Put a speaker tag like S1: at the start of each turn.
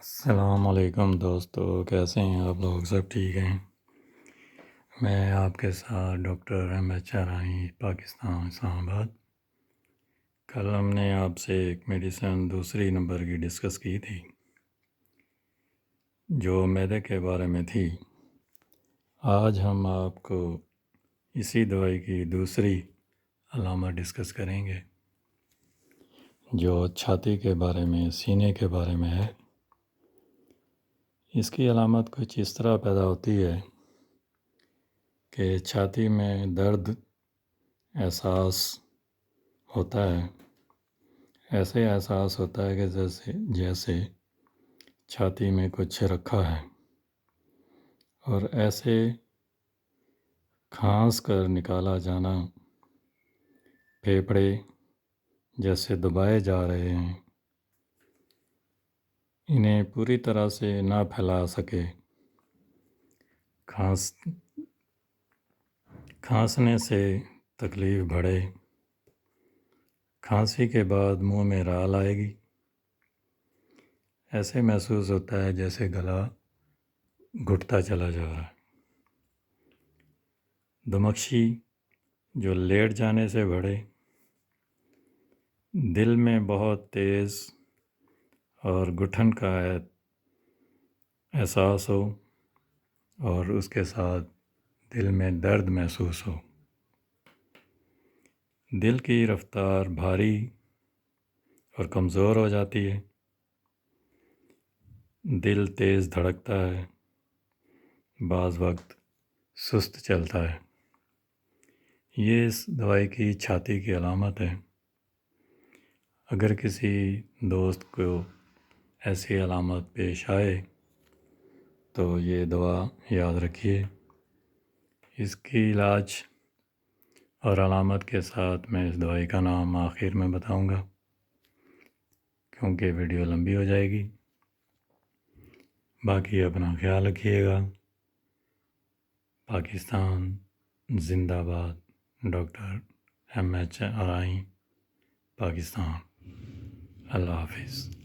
S1: السلام علیکم دوستو، کیسے ہیں آپ لوگ؟ سب ٹھیک ہیں؟ میں آپ کے ساتھ ڈاکٹر ایم ایچ آرائی، پاکستان، اسلام آباد۔ کل ہم نے آپ سے ایک میڈیسن دوسری نمبر کی ڈسکس کی تھی جو معدے کے بارے میں تھی۔ آج ہم آپ کو اسی دوائی کی دوسری علامت ڈسکس کریں گے جو چھاتی کے بارے میں، سینے کے بارے میں ہے۔ اس کی علامت کچھ اس طرح پیدا ہوتی ہے کہ چھاتی میں درد احساس ہوتا ہے، ایسے احساس ہوتا ہے کہ جیسے چھاتی میں کچھ رکھا ہے، اور ایسے کھانس کر نکالا جانا، پھیپھڑے جیسے دبائے جا رہے ہیں، انہیں پوری طرح سے نہ پھیلا سکے، کھانسنے سے تکلیف بڑھے، کھانسی کے بعد منہ میں رال آئے گی، ایسے محسوس ہوتا ہے جیسے گلا گھٹتا چلا جا رہا ہے، دمکشی جو لیٹ جانے سے بڑھے، دل میں بہت تیز اور گٹھن کا احساس ہو، اور اس کے ساتھ دل میں درد محسوس ہو، دل کی رفتار بھاری اور کمزور ہو جاتی ہے، دل تیز دھڑکتا ہے، بعض وقت سست چلتا ہے۔ یہ اس دوائی کی چھاتی کی علامت ہے۔ اگر کسی دوست کو ایسی علامت پیش آئے تو یہ دوا یاد رکھیے۔ اس کی علاج اور علامت کے ساتھ میں اس دوائی کا نام آخر میں بتاؤں گا، کیونکہ ویڈیو لمبی ہو جائے گی۔ باقی اپنا خیال رکھیے گا۔ پاکستان زندہ باد، ڈاکٹر ایم ایچ آرائی، پاکستان۔ اللہ حافظ۔